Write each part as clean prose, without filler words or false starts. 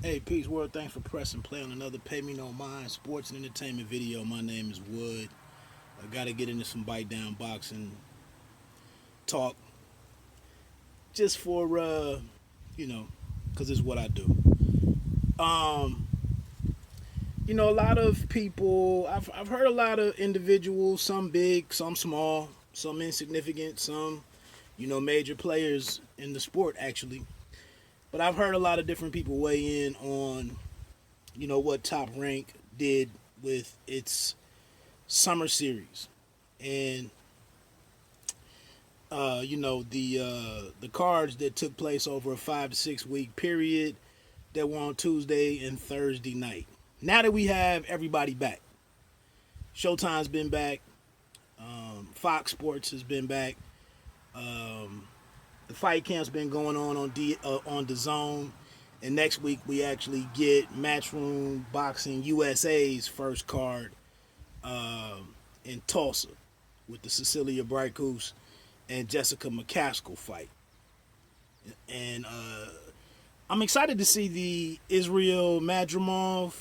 Hey, peace, world. Thanks for pressing play on another Pay Me No Mind sports and entertainment video. My name is Wood. I got to get into some bite down boxing talk just for, you know, because it's what I do. Um, a lot of people, I've heard a lot of individuals, some big, some small, some insignificant, some, major players in the sport, actually. But I've heard a lot of different people weigh in on, what Top Rank did with its summer series, and the cards that took place over a 5 to 6 week period that were on Tuesday and Thursday night. Now that we have everybody back, Showtime's been back, Fox Sports has been back, the fight camp's been going on the Zone, and next week we actually get Matchroom Boxing USA's first card in Tulsa with the Cecilia Brycoos and Jessica McCaskill fight. And I'm excited to see the Israel Madrimov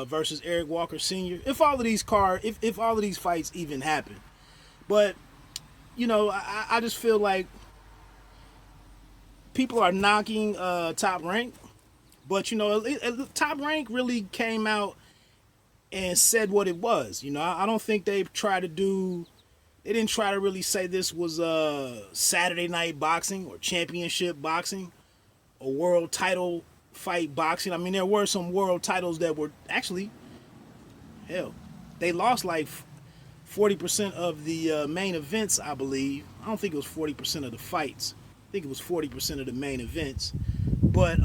versus Eric Walker Sr. If all of if all of these fights even happen. But I just feel like people are knocking Top Rank, but Top Rank really came out and said what it was. I don't think they didn't try to really say this was Saturday night boxing or championship boxing or world title fight boxing. I mean, there were some world titles that were actually, hell, they lost like 40% of the main events, I believe. I don't think it was 40% of the fights. I think it was 40% of the main events. But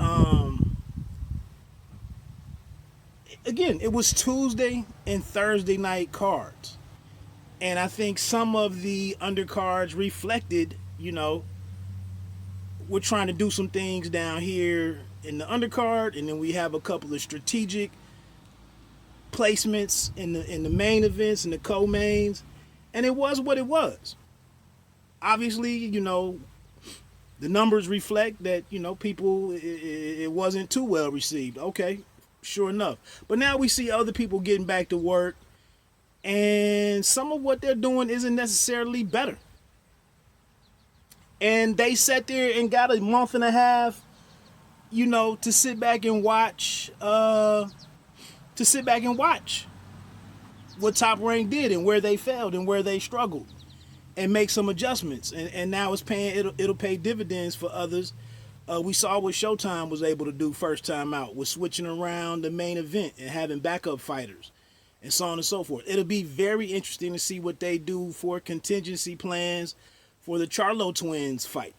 again, it was Tuesday and Thursday night cards. And I think some of the undercards reflected, we're trying to do some things down here in the undercard, and then we have a couple of strategic placements in the main events and the co-mains, and it was what it was. Obviously, the numbers reflect that people, it wasn't too well received. Okay, sure enough. But now we see other people getting back to work, and some of what they're doing isn't necessarily better. And they sat there and got a month and a half, to sit back and watch. What Top Rank did and where they failed and where they struggled, and make some adjustments. And now it's paying. It'll pay dividends for others. We saw what Showtime was able to do first time out with switching around the main event and having backup fighters, and so on and so forth. It'll be very interesting to see what they do for contingency plans for the Charlo twins fight.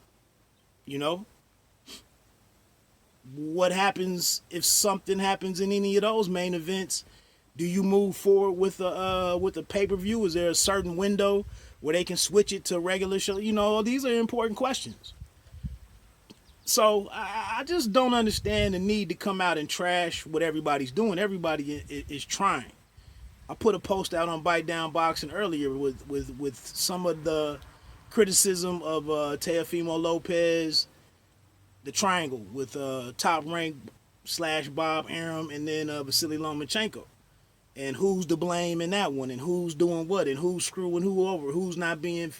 What happens if something happens in any of those main events? Do you move forward with a pay-per-view? Is there a certain window where they can switch it to regular show? These are important questions. So I just don't understand the need to come out and trash what everybody's doing. Everybody is trying. I put a post out on Bite Down Boxing earlier with some of the criticism of Teofimo Lopez, the triangle with Top Rank / Bob Arum, and then Vasily Lomachenko. And who's to blame in that one, and who's doing what, and who's screwing who over, who's not being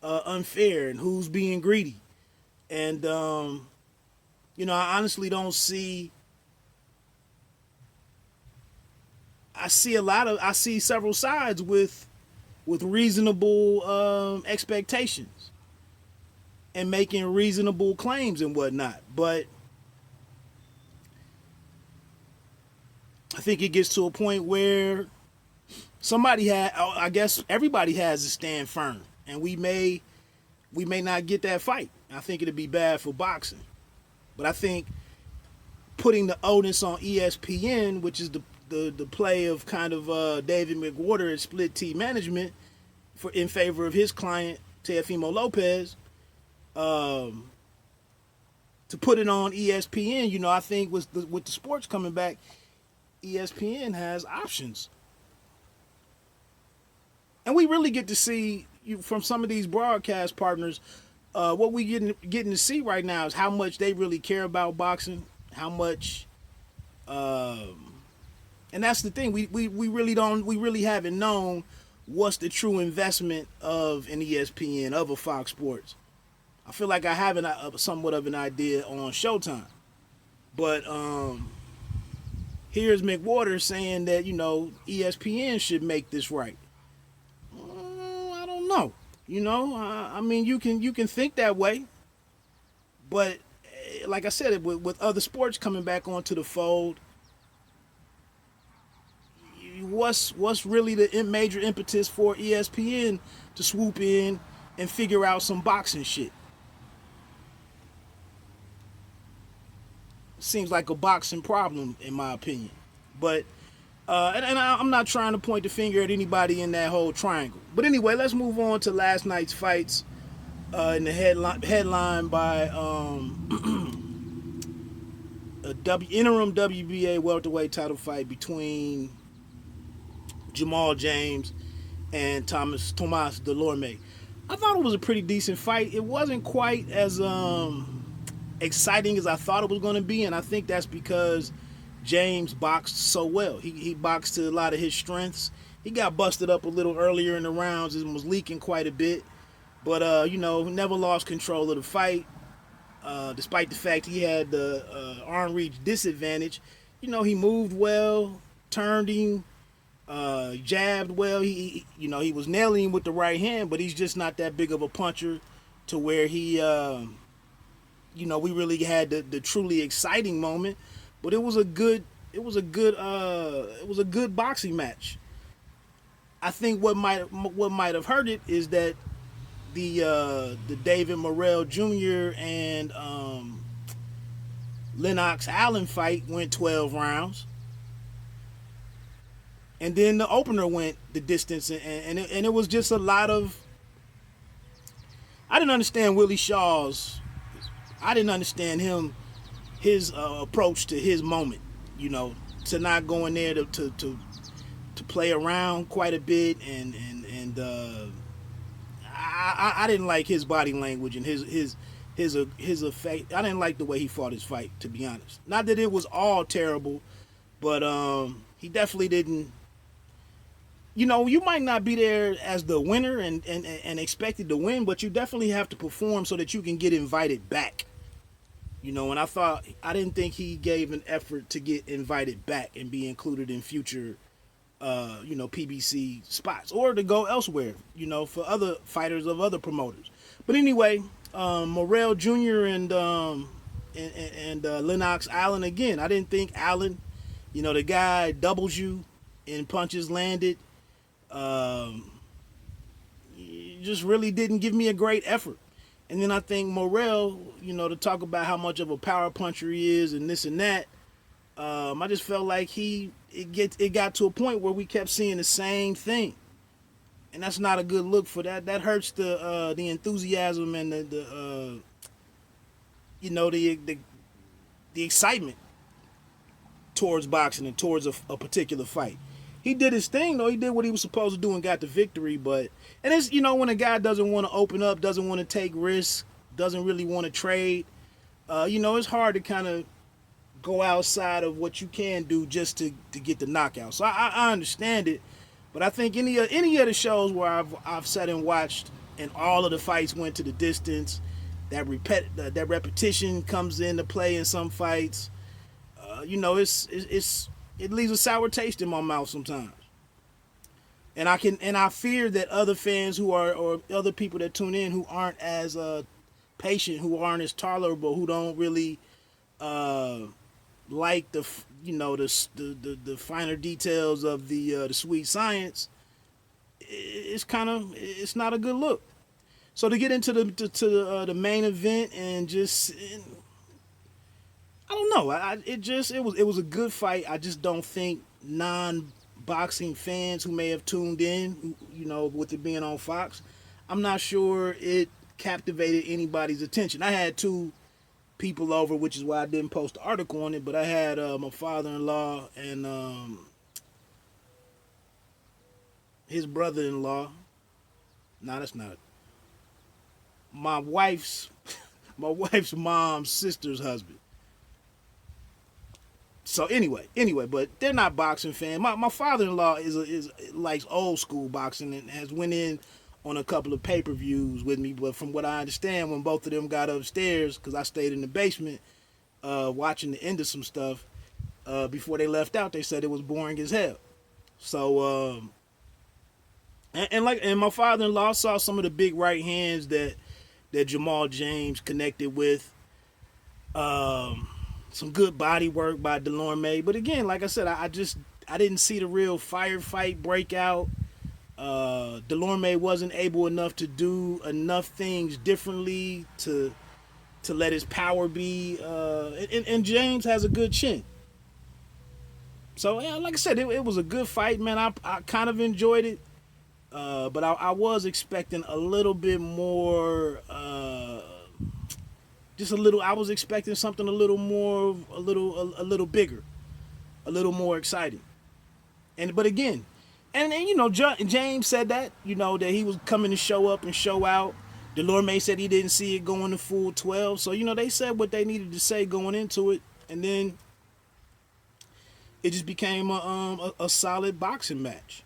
unfair, and who's being greedy. And, I honestly don't see... I see several sides with reasonable expectations and making reasonable claims and whatnot. But I think it gets to a point where I guess everybody has to stand firm, and we may not get that fight. I think it'd be bad for boxing. But I think putting the onus on ESPN, which is the play of kind of David McWhorter at Split T Management in favor of his client Teofimo Lopez, to put it on ESPN. I think with the sports coming back, ESPN has options, and we really get to see from some of these broadcast partners. What we getting to see right now is how much they really care about boxing, how much And that's the thing. We really don't. We really haven't known what's the true investment of an ESPN, of a Fox Sports. I feel like I have somewhat of an idea on Showtime, but here's McWater saying that ESPN should make this right. I don't know. I mean, you can think that way, but like I said, with other sports coming back onto the fold, what's really the major impetus for ESPN to swoop in and figure out some boxing shit? Seems like a boxing problem in my opinion, but I'm not trying to point the finger at anybody in that whole triangle. But anyway, let's move on to last night's fights. In the headline by interim WBA welterweight title fight between Jamal James and Thomas Dulorme. I thought it was a pretty decent fight. It wasn't quite as exciting as I thought it was going to be, and I think that's because James boxed so well. He boxed to a lot of his strengths. He got busted up a little earlier in the rounds and was leaking quite a bit, but never lost control of the fight. Despite the fact he had the arm reach disadvantage, he moved well, turned him, jabbed well. He was nailing him with the right hand, but he's just not that big of a puncher to where he, we really had the truly exciting moment. But it was a good boxing match. I think what might have hurt it is that the David Morrell Jr. and Lennox Allen fight went 12 rounds, and then the opener went the distance, and it was just a lot of. I didn't understand Willie Shaw's. I didn't understand his approach to his moment. To not go in there to play around quite a bit, and I didn't like his body language and his effect. I didn't like the way he fought his fight, to be honest. Not that it was all terrible, but he definitely didn't. You might not be there as the winner and expected to win, but you definitely have to perform so that you can get invited back. And I didn't think he gave an effort to get invited back and be included in future PBC spots, or to go elsewhere, for other fighters of other promoters. But anyway, Morrell Jr. and Lennox Allen again. I didn't think Allen, the guy doubles you in punches landed. Just really didn't give me a great effort. And then I think Morrell, to talk about how much of a power puncher he is and this and that, I just felt like it got to a point where we kept seeing the same thing, and that's not a good look for that. That hurts the enthusiasm and the excitement towards boxing and towards a particular fight. He did his thing though. He did what he was supposed to do and got the victory. And it's when a guy doesn't want to open up, doesn't want to take risks, doesn't really want to trade, it's hard to kind of go outside of what you can do just to get the knockout. So I understand it, but I think any of the shows where I've sat and watched and all of the fights went to the distance, that repetition comes into play in some fights. It leaves a sour taste in my mouth sometimes. And I fear that other fans or other people that tune in who aren't as patient, who aren't as tolerable, who don't really like the finer details of the sweet science, it's not a good look. So to get into the main event and just, I don't know, it was a good fight. I just don't think non-boxing fans who may have tuned in, with it being on Fox, I'm not sure it captivated anybody's attention. I had two people over, which is why I didn't post the article on it, but I had my father-in-law and his brother-in-law. No, that's not it. My wife's mom's sister's husband. So anyway, but they're not boxing fans. My father-in-law is likes old school boxing and has went in on a couple of pay-per-views with me. But from what I understand, when both of them got upstairs, because I stayed in the basement watching the end of some stuff before they left out, they said it was boring as hell. So and my father-in-law saw some of the big right hands that Jamal James connected with. Some good body work by Dulorme, but again, like I said, I didn't see the real firefight breakout. Dulorme wasn't able enough to do enough things differently to let his power be. And James has a good chin. So yeah, like I said, it was a good fight, man. I kind of enjoyed it, but I was expecting a little bit more. Just a little. I was expecting something a little more, a little bigger, a little more exciting. But again, and you know, James said that that he was coming to show up and show out. Dulorme said he didn't see it going to full 12. So they said what they needed to say going into it, and then it just became a solid boxing match.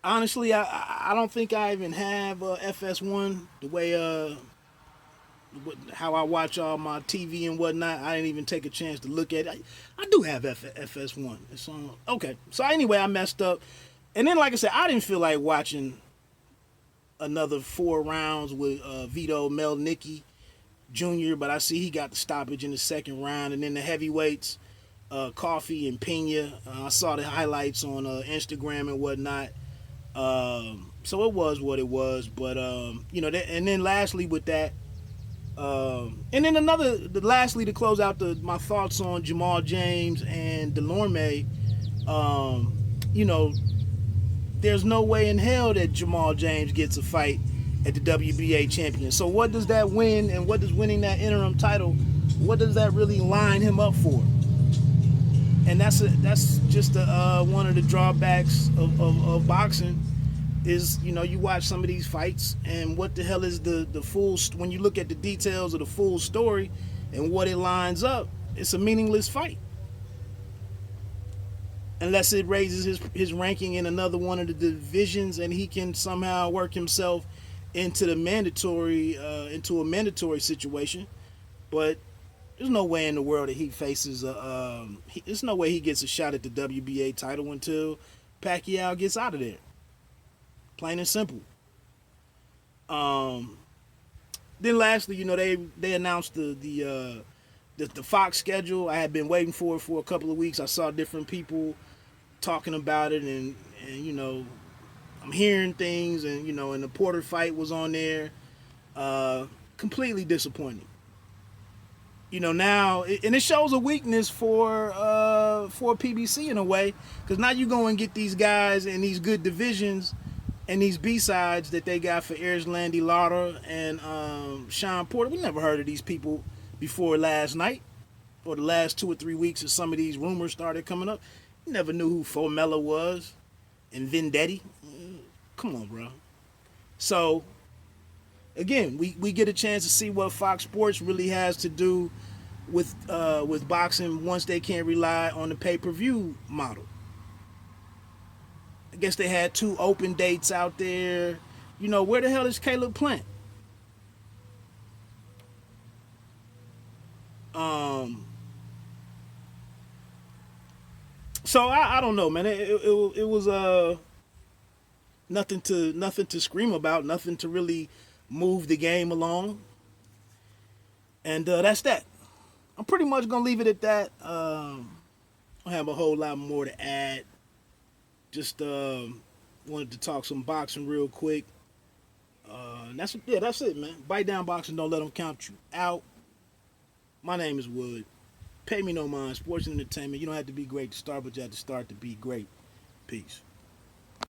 Honestly, I don't think I even have FS1 the way how I watch all my TV and whatnot. I didn't even take a chance to look at it. I do have FS1. It's on. Okay. So anyway, I messed up. And then, like I said, I didn't feel like watching another 4 rounds with Vito Melnicki Jr., but I see he got the stoppage in the second round. And then the heavyweights, Coffee and Pena. I saw the highlights on Instagram and whatnot. So it was what it was. But, and then lastly with that, and then lastly to close out my thoughts on Jamal James and Dulorme, there's no way in hell that Jamal James gets a fight at the WBA champion. So what does that win, and what does winning that interim title, what does that really line him up for? And that's just one of the drawbacks of boxing. Is you watch some of these fights, and what the hell is the full, when you look at the details of the full story and what it lines up, it's a meaningless fight unless it raises his ranking in another one of the divisions and he can somehow work himself into a mandatory situation. But there's no way in the world that he faces there's no way he gets a shot at the WBA title until Pacquiao gets out of there. Plain and simple. Then lastly, they announced the Fox schedule. I had been waiting for it for a couple of weeks. I saw different people talking about it, and I'm hearing things, and and the Porter fight was on there. Completely disappointing. Now, and it shows a weakness for PBC in a way, because now you go and get these guys in these good divisions. And these B-sides that they got for Erislandy Lara and Sean Porter, we never heard of these people before last night or the last 2 or 3 weeks as some of these rumors started coming up. You never knew who Formella was and Vendetti. Come on, bro. So, again, we get a chance to see what Fox Sports really has to do with boxing once they can't rely on the pay-per-view model. I guess they had 2 open dates out there. Where the hell is Caleb Plant? So I don't know, man. It was nothing to scream about, nothing to really move the game along, and that's that. I'm pretty much gonna leave it at that. I don't have a whole lot more to add. Just wanted to talk some boxing real quick. That's it, man. Bite down boxing, don't let them count you out. My name is Wood. Pay me no mind. Sports and entertainment. You don't have to be great to start, but you have to start to be great. Peace.